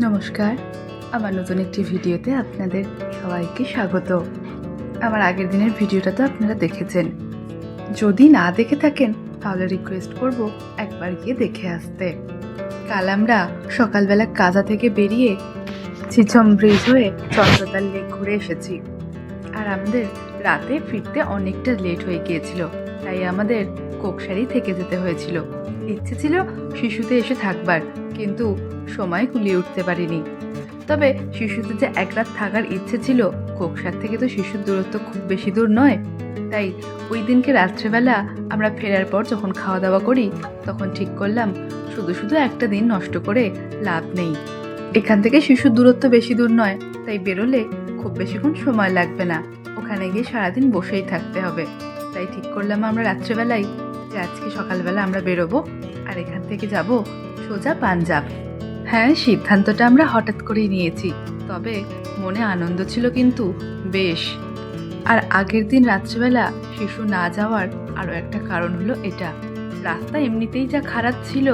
নমস্কার, আমার নতুন একটি ভিডিওতে আপনাদের সবাইকে স্বাগত। আমার আগের দিনের ভিডিওটা তো আপনারা দেখেছেন। যদি না দেখে থাকেন তাহলে রিকোয়েস্ট করব একবার গিয়ে দেখে আসতে। কাল আমরা সকালবেলা কাজা থেকে বেরিয়ে ছিছম ব্রিজ হয়ে চন্দ্রতাল লেক ঘুরে এসেছি। আর আমাদের রাতে ফিরতে অনেকটা লেট হয়ে গিয়েছিল, তাই আমাদের কোকসারি থেকে যেতে হয়েছিল। ইচ্ছে ছিল শিশুতে এসে থাকবার, কিন্তু সময় কুলিয়ে উঠতে পারিনি। তবে শিশুতে যে এক রাত থাকার ইচ্ছে ছিল, কোকসার থেকে তো শিশুর দূরত্ব খুব বেশি দূর নয়। তাই ওই দিনকে রাত্রেবেলা আমরা ফেরার পর যখন খাওয়া দাওয়া করি, তখন ঠিক করলাম শুধু শুধু একটা দিন নষ্ট করে লাভ নেই। এখান থেকে শিশুর দূরত্ব বেশি দূর নয়, তাই বেরোলে খুব বেশিক্ষণ সময় লাগবে না। ওখানে গিয়ে সারাদিন বসেই থাকতে হবে। তাই ঠিক করলাম আমরা রাত্রেবেলাই যে আজকে সকালবেলা আমরা বেরোবো আর এখান থেকে যাব সোজা পাঞ্জাব। হ্যাঁ, সিদ্ধান্তটা আমরা হঠাৎ করেই নিয়েছি, তবে মনে আনন্দ ছিল কিন্তু বেশ। আর আগের দিন রাত্রেবেলা শিশু না যাওয়ার আরও একটা কারণ হলো এটা, রাস্তা এমনিতেই যা খারাপ ছিল,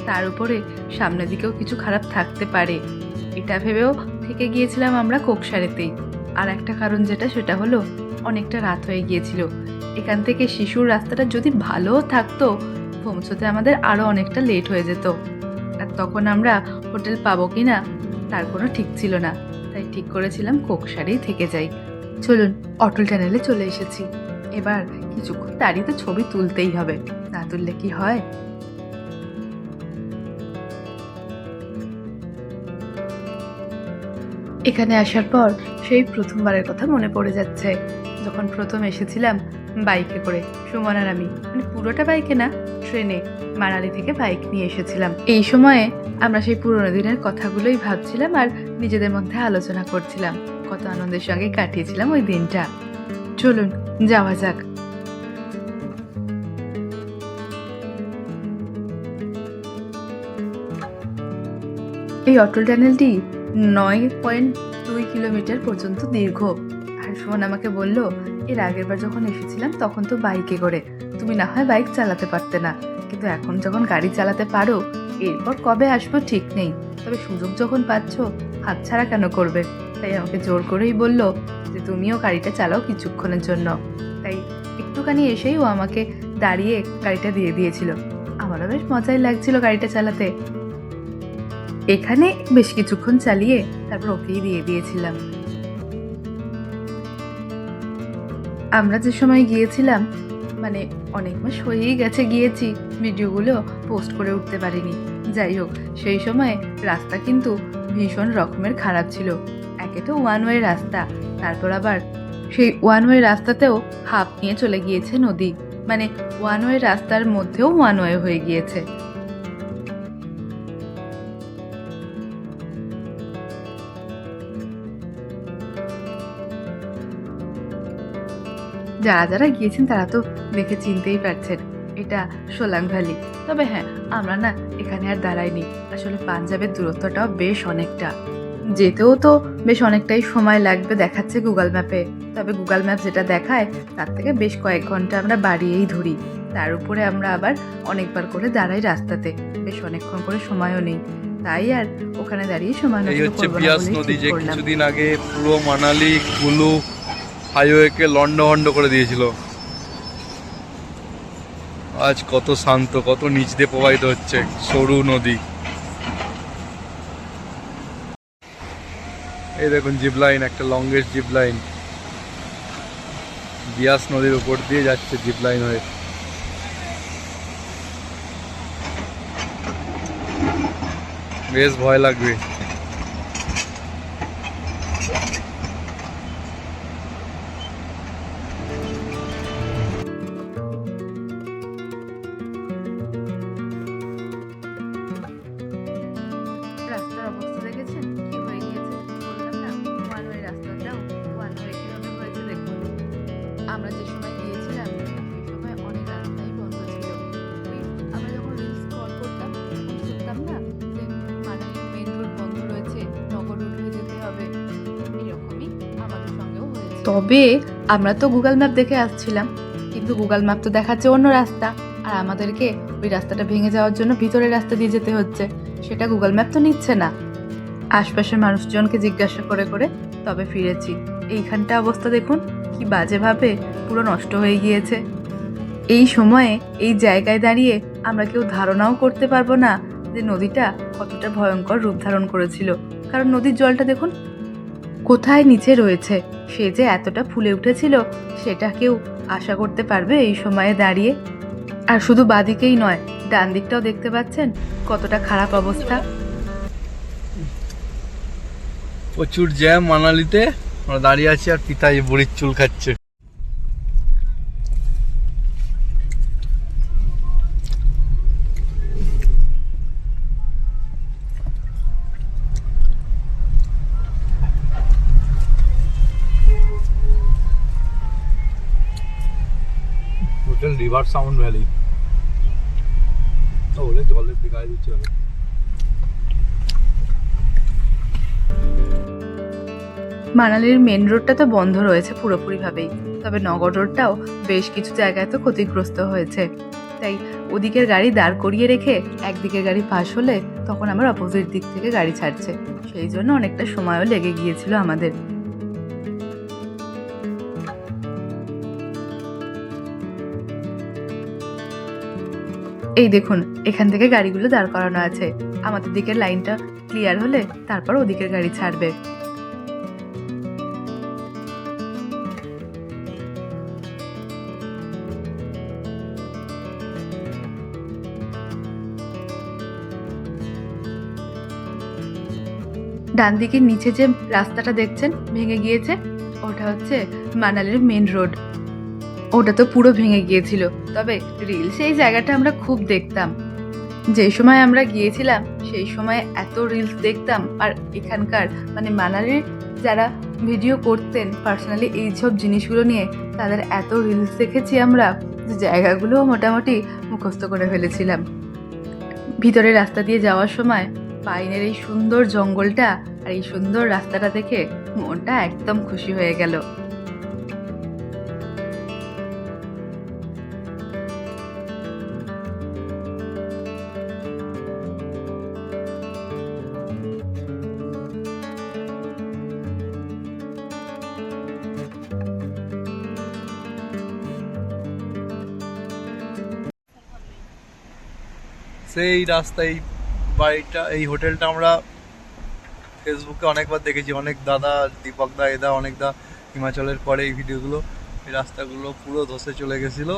তার উপরে সামনের দিকেও কিছু খারাপ থাকতে পারে, এটা ভেবেও থেকে গিয়েছিলাম আমরা কোকসারেতেই। আর একটা কারণ যেটা, সেটা হলো অনেকটা রাত হয়ে গিয়েছিল। এখান থেকে শিশুর রাস্তাটা যদি ভালোও থাকতো, পৌঁছতে আমাদের আরও অনেকটা লেট হয়ে যেত। আর তখন আমরা হোটেল পাবো কি না তার কোনো ঠিক ছিল না। তাই ঠিক করেছিলাম কোকসারেই থেকে যাই। চলুন, অটল টানেলে চলে এসেছি। এবার কিছুক্ষণ দাঁড়িয়ে তো ছবি তুলতেই হবে, না তুললে কি হয়। এখানে আসার পর সেই প্রথমবারের কথা মনে পড়ে যাচ্ছে, যখন প্রথম এসেছিলাম বাইকে করে। সুমন আর আমি, মানে পুরোটা বাইকে না, ট্রেনে মানালি থেকে বাইক নিয়ে এসেছিলাম। এই সময়ে আমরা সেই পুরোনো দিনের কথাগুলোই ভাবছিলাম আর নিজেদের মধ্যে আলোচনা করছিলাম। কত আনন্দের সঙ্গে কাটিয়েছিলাম ওই দিনটা। চলুন যাওয়া যাক। এই অটল টানেলটি 9.2 কিলোমিটার পর্যন্ত দীর্ঘ। আর সুমন আমাকে বলল, এর আগের বার যখন এসেছিলাম তখন তো বাইকে করে, তুমি না হয় বাইক চালাতে পারতে না, কিন্তু এখন যখন গাড়ি চালাতে পারো, এরপর কবে আসবো ঠিক নেই, তবে সুযোগ যখন পাচ্ছ হাতছাড়া কেন করবে। তাই আমাকে জোর করেই বলল যে তুমিও গাড়িটা চালাও কিছুক্ষণের জন্য। তাই একটুখানি এসেই ও আমাকে দাঁড়িয়ে গাড়িটা দিয়ে দিয়েছিল। আমারও বেশ মজাই লাগছিল গাড়িটা চালাতে। এখানে বেশ কিছুক্ষণ চালিয়ে তারপর ওকেই দিয়ে দিয়েছিলাম। আমরা যে সময় গিয়েছিলাম, মানে অনেক মাস হয়েই গেছে গিয়েছি, ভিডিওগুলো পোস্ট করে উঠতে পারিনি। যাই হোক, সেই সময় রাস্তা কিন্তু ভীষণ রকমের খারাপ ছিল। একে তো ওয়ান ওয়ে রাস্তা, তারপর আবার সেই ওয়ান ওয়ে রাস্তাতেও হাফ নিয়ে চলে গিয়েছে নদী, মানে ওয়ান ওয়ে রাস্তার মধ্যেও ওয়ান ওয়ে হয়ে গিয়েছে। যারা যারা গিয়েছেন তারা তো দেখে চিনতেই পারছেন, এটা সোলাং ভ্যালি। তবে হ্যাঁ, আমরা না এখানে আর দাঁড়াইনি। আসলে পাঞ্জাবের দূরত্বটাও বেশ অনেকটা, যেতেও তো বেশ অনেকটাই সময় লাগবে দেখাচ্ছে গুগল ম্যাপে। তবে গুগল ম্যাপ যেটা দেখায় তার থেকে বেশ কয়েক ঘন্টা আমরা বাড়িয়েই ধরি। তার উপরে আমরা আবার অনেকবার করে দাঁড়াই রাস্তাতে, বেশ অনেকক্ষণ করে সময়ও নেই। তাই আর ওখানে দাঁড়িয়ে সময় নষ্ট করব না বলেই ঠিক করলাম। কিছুদিন আগে পুরো মানালি কুলু হাইওয়েকে লন্ডভন্ড করে দিয়েছিল, আজ কত শান্ত, কত নিচ দিয়ে প্রবাহিত হচ্ছে সরু নদী। এই দেখুন জিপ লাইন, একটা লংগেস্ট জিপ লাইন বিয়াস নদীর উপর দিয়ে যাচ্ছে জিপ লাইন হয়ে। বেশ ভয় লাগবে। রাস্তার অবস্থা দেখেছেন কি হয়ে গিয়েছে? বললাম না, ওয়ান ওয়ে রাস্তাটাও ওয়ান ওয়ে কিভাবে হয়েছে দেখুন। আমরা যে সময় গিয়েছিলাম সেই সময় অনেক রাস্তাই বন্ধ ছিল। ওই আমরা যখন রিলস স্ক্রল করতাম তখন শুনতাম না যে মানালির মেন রোড বন্ধ রয়েছে, নগর রোড হয়ে যেতে হবে। এরকমই আমাদের সঙ্গেও হয়েছে। তবে আমরা তো গুগল ম্যাপ দেখে আসছিলাম, কিন্তু গুগল ম্যাপ তো দেখাচ্ছে অন্য রাস্তা, আর আমাদেরকে ওই রাস্তাটা ভেঙে যাওয়ার জন্য ভিতরের রাস্তা দিয়ে যেতে হচ্ছে। সেটা গুগল ম্যাপ তো নিচ্ছে না। আশপাশের মানুষজনকে জিজ্ঞাসা করে করে তবে ফিরেছি। এইখানটা অবস্থা দেখুন, কি বাজেভাবে পুরো নষ্ট হয়ে গিয়েছে। এই সময়ে এই জায়গায় দাঁড়িয়ে আমরা কেউ ধারণাও করতে পারবো না যে নদীটা কতটা ভয়ঙ্কর রূপ ধারণ করেছিল। কারণ নদীর জলটা দেখুন কোথায় নিচে রয়েছে, সে যে এতটা ফুলে উঠেছিল সেটা কেউ আশা করতে পারবে এই সময়ে দাঁড়িয়ে? আর শুধু বাদিকেই নয়, ডান দিকটাও দেখতে পাচ্ছেন কতটা খারাপ অবস্থা। প্রচুর জ্যাম মানালিতে। আমরা দাঁড়িয়ে আছি আর পিতা এই বড়ির চুল খাচ্ছে। হোটেল রিভার সাউন্ড ভ্যালি বলে জলের দিকে দিচ্ছে। মানালির মেন রোডটা তো বন্ধ রয়েছে পুরোপুরিভাবেই, তবে নগর রোডটাও বেশ কিছু জায়গায় তো ক্ষতিগ্রস্ত হয়েছে। তাই ওদিকের গাড়ি দাঁড় করিয়ে রেখে একদিকের গাড়ি পাস হলে তখন আমার অপোজিট দিক থেকে গাড়ি ছাড়ছে, সেই জন্য অনেকটা সময়ও লেগে গিয়েছিল আমাদের। এই দেখুন, এখান থেকে গাড়িগুলো দাঁড় করানো আছে। আমাদের দিকের লাইনটা ক্লিয়ার হলে তারপর ওদিকের গাড়ি ছাড়বে। ডান দিকের নিচে যে রাস্তাটা দেখছেন ভেঙে গিয়েছে, ওটা হচ্ছে মানালির মেন রোড। ওটা তো পুরো ভেঙে গিয়েছিল, তবে রিলসে এই জায়গাটা আমরা খুব দেখতাম। যে সময় আমরা গিয়েছিলাম সেই সময় এত রিলস দেখতাম। আর এখানকার মানে মানালির যারা ভিডিও করতেন পার্সোনালি এইসব জিনিসগুলো নিয়ে, তাদের এত রিলস দেখেছি আমরা যে জায়গাগুলোও মোটামুটি মুখস্থ করে ফেলেছিলাম। ভিতরে রাস্তা দিয়ে যাওয়ার সময় পাইনের এই সুন্দর জঙ্গলটা আর এই সুন্দর রাস্তাটা দেখে মনটা একদম খুশি হয়ে গেল। সেই রাস্তায় বাড়িটা, এই হোটেলটা আমরা ফেসবুকে অনেকবার দেখেছি। অনেক দাদা, দীপক দা, এদা, অনেক দা হিমাচলের পরে এই ভিডিওগুলো, এই রাস্তাগুলো পুরো ধসে চলে গেছিলো।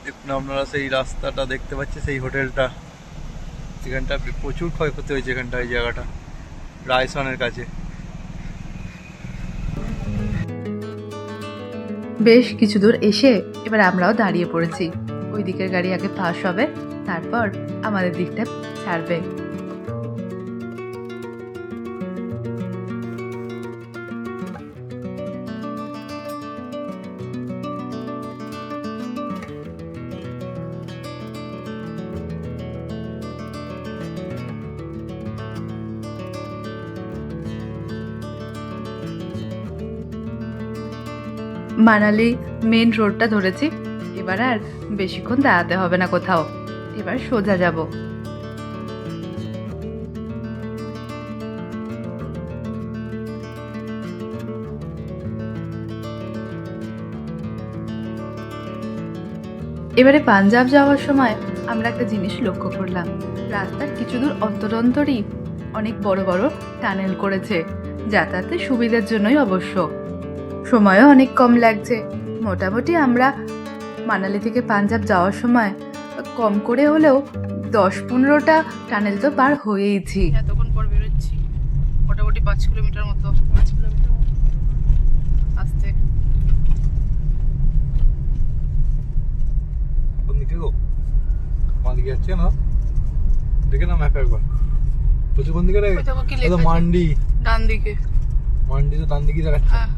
দেখুন আপনারা সেই রাস্তাটা দেখতে পাচ্ছেন, সেই হোটেলটা, এখানটা প্রচুর ক্ষয়ক্ষতি হয়েছে। এখানটা এই জায়গাটা রায়সনের কাছে। বেশ কিছু দূর এসে এবার আমরাও দাঁড়িয়ে পড়েছি। ওই দিকের গাড়ি আগে পাস হবে, তারপর আমাদের দিকটা ছাড়বে। মানালি মেন রোডটা ধরেছি, এবার আর বেশিক্ষণ দাঁড়াতে হবে না কোথাও, এবার সোজা যাব। এবারে পাঞ্জাব যাওয়ার সময় আমরা একটা জিনিস লক্ষ্য করলাম, রাস্তার কিছু দূর অন্তর অন্তরই অনেক বড় বড় টানেল করেছে, যাতায়াতের সুবিধার জন্যই অবশ্য। সময়ও অনেক কম লাগছে। মোটামুটি আমরা মানালি থেকে পাঞ্জাব যাওয়ার সময় কম করে হলেও 10-15টা টানেল তো পার হয়েইছি। এতক্ষণ পর বেরোচ্ছি, মোটামুটি 5 কিলোমিটার মতো। 5 কিলোমিটার আসতে। কোন দিকে গো? কোন দিকে যাচ্ছে না? দেখে না ম্যাপ একবার। বলছি কোন দিকে রে? মান্ডি। ডান দিকে। মান্ডি তো ডান দিকে যাচ্ছে। হ্যাঁ।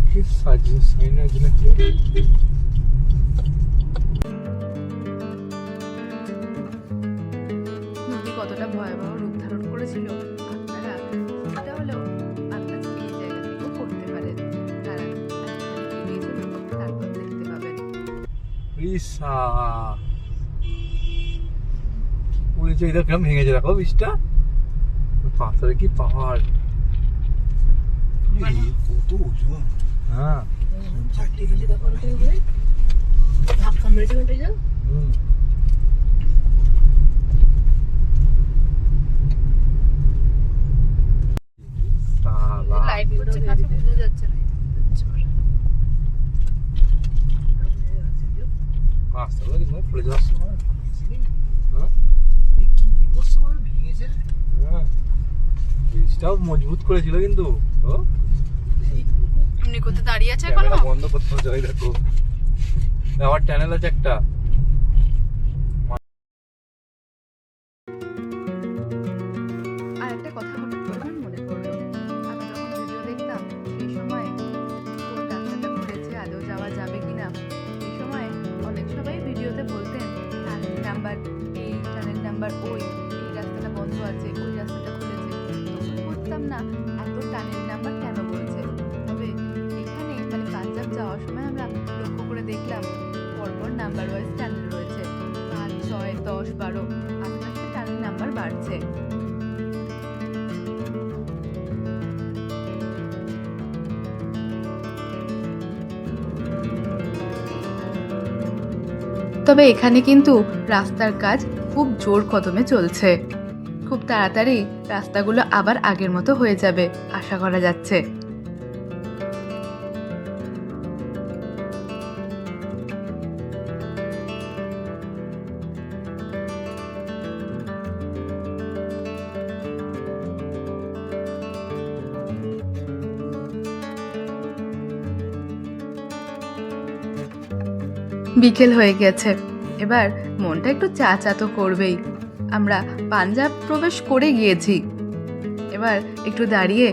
কি সাজিয়ে সাইনা জিনা কি? নদী কতটা ভয়াবহ রূপ ধারণ করেছিল আপনারা এটা হলেও আন্দাজ এই জায়গা থেকেও করতে পারেন। তারা এগিয়ে চলুন, তারপর দেখতে পাবেন। রিসা পুরো যে ইধর কেমন ভেঙেছে দেখো বৃষ্টিটা। পাথরে কি পাহাড়, কত ওজন। হ্যাঁ ধাক্কা মেরেছে কোনটা যা হুম। শালা। লাইট করছে কাছে বোঝা যাচ্ছে না রাস্তাগুলো কি পড়ে যাওয়ার সময়? হ্যাঁ? এই কি বিভৎসভাবে ভেঙেছে। হ্যাঁ। ব্রিজটাও মজবুত করেছিল কিন্তু তো এমনি করতে দাঁড়িয়ে আছে এখন ক্যামেরা বন্ধ করতে হবে, যাই দেখো আমার চ্যানেল আছে একটা। আর একটা কথা হঠাৎ করে আমার মনে পড়লো, আমি যখন ভিডিও দেখতাম সেই সময় কোন রাস্তাটা খুলেছে, আদৌ যাওয়া যাবে কিনা, সেই সময় অনেক সবাই ভিডিওতে বলতেন টানেল নাম্বার এই, টানেল নাম্বার ওই, এই রাস্তাটা বন্ধ আছে, ওই রাস্তাটা খুলেছে। তখন বুঝতাম না এত টানেল নাম্বার কেন বলছে। তবে এখানে মানে পাঞ্জাব যাওয়ার সময় আমরা লক্ষ্য করে দেখলাম পরপর নাম্বার ওয়াইজ টানেল রয়েছে, 5, 6, 10, 12 আস্তে আস্তে টানেল নাম্বার বাড়ছে। তবে এখানে কিন্তু রাস্তার কাজ খুব জোর কদমে চলছে, খুব তাড়াতাড়ি রাস্তাগুলো আবার আগের মতো হয়ে যাবে আশা করা যাচ্ছে। বিকেল হয়ে গেছে, এবার মনটা একটু চা চা তো করবেই। আমরা পাঞ্জাব প্রবেশ করে গিয়েছি, এবার একটু দাঁড়িয়ে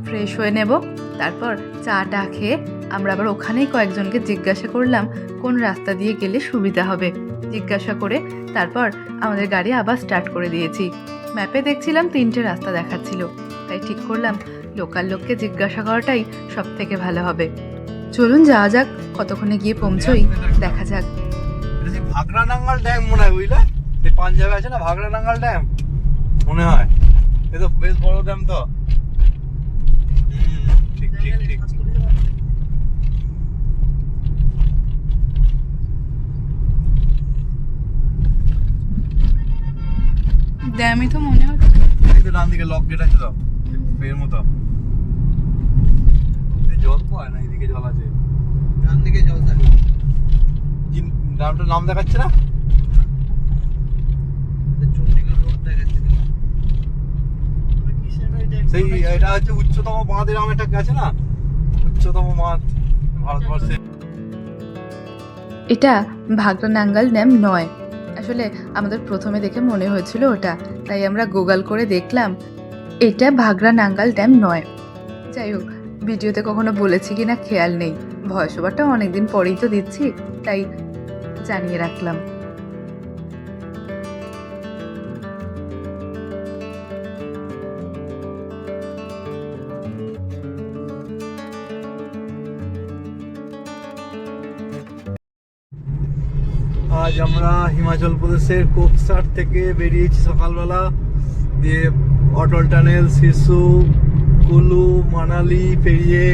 ফ্রেশ হয়ে নেব, তারপর চাটা খেয়ে আমরা আবার ওখানেই কয়েকজনকে জিজ্ঞাসা করলাম কোন রাস্তা দিয়ে গেলে সুবিধা হবে। জিজ্ঞাসা করে তারপর আমাদের গাড়ি আবার স্টার্ট করে দিয়েছি। ম্যাপে দেখছিলাম 3টে রাস্তা দেখাচ্ছিল, তাই ঠিক করলাম লোকাল লোককে জিজ্ঞাসা করাটাই সব থেকে ভালো হবে। চলুন যাওয়া যাক, কতক্ষণে গিয়ে পৌঁছই দেখা যাক। এটা যে ভাগড়া নাঙ্গাল ড্যাম মনে হয়, বুঝলে? এই পাঞ্জাবে আছে না ভাগড়া নাঙ্গাল ড্যাম মনে হয়, এ তো বেশ বড় ড্যাম তো। ঠিক ঠিক ঠিক। ড্যামই তো মনে হচ্ছে। এই তো ডান দিকে লক গেট আছে তো এর মতো, এই জল পায় না, এদিকে জল আছে, ডান দিকে জল থাকে। ড্যামটার নাম দেখাচ্ছে না, চণ্ডীগড় রোড দেখাচ্ছে। সেই এটা হচ্ছে উচ্চতম বাঁধ, এরকম একটা আছে না, উচ্চতম বাঁধ ভারতবর্ষে। এটা ভাগড়া নাঙ্গাল ড্যাম নয়, আসলে আমাদের প্রথমে দেখে মনে হয়েছিল ওটা, তাই আমরা গুগল করে দেখলাম এটা ভাগড়া নাঙ্গাল ড্যাম নয়। যাই হোক, ভিডিওতে কখনো বলেছি কিনা খেয়াল নেই, ভয়েস ওভারটা অনেকদিন পরেই তো দিচ্ছি, তাই জানিয়ে রাখলাম। আজ আমরা হিমাচল প্রদেশের কোকসার থেকে বেরিয়েছি সকালবেলা, দিয়ে অটল টানেল, সিসু, কুলু, মানালি পেরিয়ে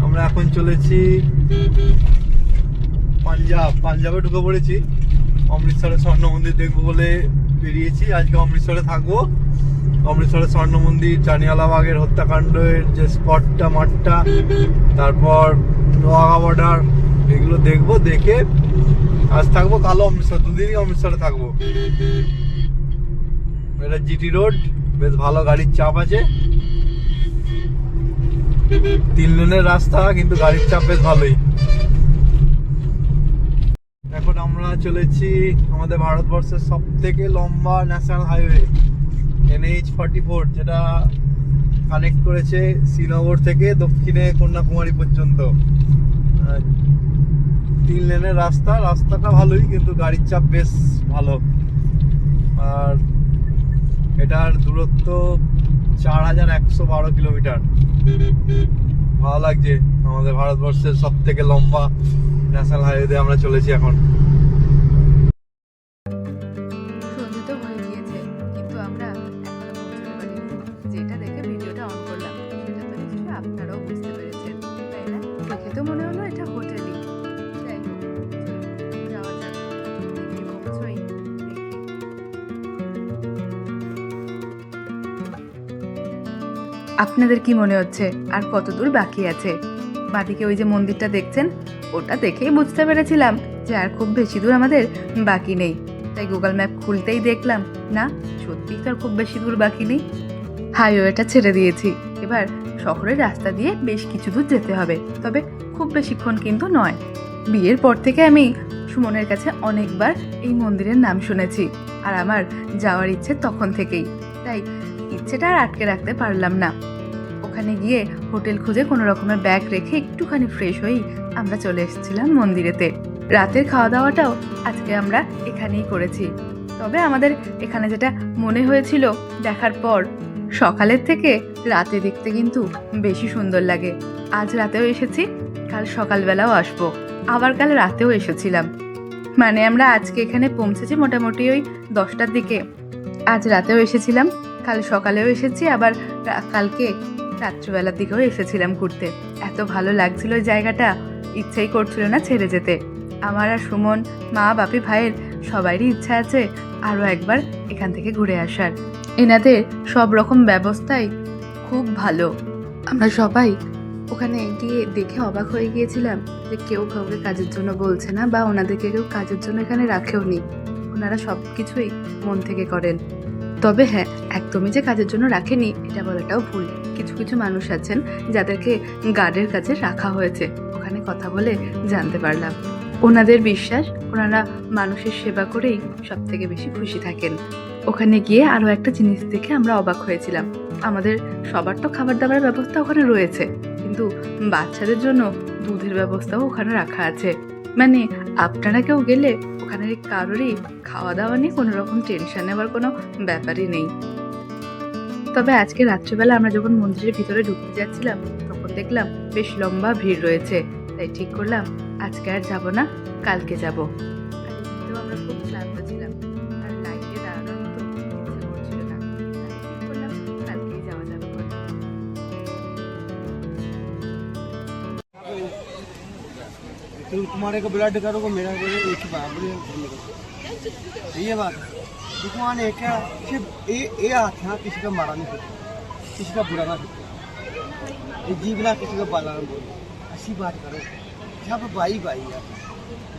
আমরা এখন চলেছি পাঞ্জাবে ঢুকে পড়েছি। অমৃতসরে স্বর্ণ মন্দির দেখবো বলে বেরিয়েছি, আজকে অমৃতসরে থাকবো। অমৃতসরের স্বর্ণ মন্দির, জানিয়ালাবাগের হত্যাকাণ্ডের যে স্পটটা, মাঠটা, তারপর ওয়াঘা বর্ডার, এগুলো দেখবো। দেখে আজ থাকবো, কালো অমৃতসর, দুদিনই অমৃতসরে থাকবো। এটা জিটি রোড, বেশ ভালো গাড়ির চাপ আছে, 3 লেনের রাস্তা, কিন্তু গাড়ির চাপ বেশ ভালোই। এখন আমরা চলেছি আমাদের ভারতবর্ষের সব থেকে লম্বা ন্যাশনাল হাইওয়ে NH-44, যেটা কানেক্ট করেছে শ্রীনগর থেকে দক্ষিণে কন্যাকুমারী পর্যন্ত। 3 লেনের রাস্তাটা ভালোই, কিন্তু গাড়ির চাপ বেশ ভালো। আর এটার দূরত্ব 4112 কিলোমিটার। ভালো লাগছে, আমাদের ভারতবর্ষের সব থেকে লম্বা ন্যাশনাল হাইওয়েতে আমরা চলেছি এখন। সন্ধে তো হয়ে গিয়েছে, কিন্তু আমরা এখনো পৌঁছতে পারিনি। আপনাদের কি মনে হচ্ছে আর কত দূর বাকি আছে? বাদিকে ওই যে মন্দিরটা দেখছেন, ওটা দেখেই বুঝতে পেরেছিলাম যে আর খুব বেশি দূর আমাদের বাকি নেই। তাই গুগল ম্যাপ খুলতেই দেখলাম না, সত্যিই তো আর খুব বেশি দূর বাকি নেই। হাইওয়েটা ছেড়ে দিয়েছি, এবার শহরের রাস্তা দিয়ে বেশ কিছু দূর যেতে হবে, তবে খুব বেশিক্ষণ কিন্তু নয়। বিয়ের পর থেকে আমি সুমনের কাছে অনেকবার এই মন্দিরের নাম শুনেছি, আর আমার যাওয়ার ইচ্ছে তখন থেকেই, তাই ইচ্ছেটা আর আটকে রাখতে পারলাম না। ওখানে গিয়ে হোটেল খুঁজে কোনো রকমের ব্যাগ রেখে একটুখানি ফ্রেশ হয়েই আমরা চলে এসেছিলাম মন্দিরেতে। রাতের খাওয়া দাওয়াটাও আজকে আমরা এখানেই করেছি। তবে আমাদের এখানে যেটা মনে হয়েছিল দেখার পর, সকালের থেকে রাতে দেখতে কিন্তু বেশি সুন্দর লাগে। আজ রাতেও এসেছি, কাল সকালবেলাও আসবো, আবার কাল রাতেও এসেছিলাম। মানে আমরা আজকে এখানে পৌঁছেছি মোটামুটি ওই 10টার দিকে। আজ রাতেও এসেছিলাম, কাল সকালেও এসেছি, আবার কালকে রাত্রিবেলার দিকেও এসেছিলাম ঘুরতে। এত ভালো লাগছিল ওই জায়গাটা, ইচ্ছেই করছিল না ছেড়ে যেতে। আমার আর সুমন, মা, বাপি, ভাইয়ের সবারই ইচ্ছা আছে আরও একবার এখান থেকে ঘুরে আসার। এনাদের সব রকম ব্যবস্থাই খুব ভালো। আমরা সবাই ওখানে গিয়ে দেখে অবাক হয়ে গিয়েছিলাম যে কেউ কাউকে কাজের জন্য বলছে না, বা ওনাদেরকে কেউ কাজের জন্য এখানে রাখেও নি। ওনারা সব কিছুই মন থেকে করেন। তবে হ্যাঁ, একদমই যে কাজের জন্য রাখেনি এটা বলাটাও ভুল। কিছু কিছু মানুষ আছেন যাদেরকে গার্ডের কাছে রাখা হয়েছে, ওখানে কথা বলে জানতে পারলাম। ওনাদের বিশ্বাস ওনারা মানুষের সেবা করেই সব থেকে বেশি খুশি থাকেন। ওখানে গিয়ে আরও একটা জিনিস দেখে আমরা অবাক হয়েছিলাম। আমাদের সবার তো খাবার দাবার ব্যবস্থা ওখানে রয়েছে, কিন্তু বাচ্চাদের জন্য দুধের ব্যবস্থাও ওখানে রাখা আছে। মানে আপনারা কেউ গেলে ওখানে কারোরই খাওয়া দাওয়া নিয়ে কোনো রকম টেনশন নেওয়ার কোনো ব্যাপারই নেই। তবে আজকে রাত্রিবেলা আমরা যখন মন্দিরের ভিতরে ঢুকতে যাচ্ছিলাম, তখন দেখলাম বেশ লম্বা ভিড় রয়েছে। তাই ঠিক করলাম আজকে আর যাব না, কালকে যাব। আমরা খুব ক্লান্ত ছিলাম আর লাইটে দাঁড়ানোর মতো ইচ্ছে করছিল না, তাই ঠিক করলাম কালকেই যাওয়া যাবে। तुम तुम्हारे को ब्लड करोगे, मेरा एक ही बराबर है। ये बात दुकान है क्या? सिर्फ ये हाथ है, किसी का मारा नहीं सकता, किसी का बुरा ना सकता, ये जीवना किसी का बाला ना बोले। ऐसी बात करो, सब भाई भाई यार।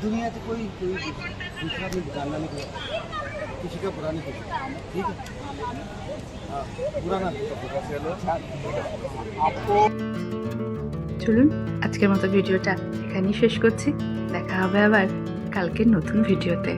दुनिया से कोई दूसरा अपनी बिगाड़ना नहीं किया, किसी का बुरा नहीं सकता, ठीक है? हाँ, बुरा ना सकता। आपको চলুন আজকের মতো ভিডিওটা এখানেই শেষ করছি। দেখা হবে আবার কালকের নতুন ভিডিওতে।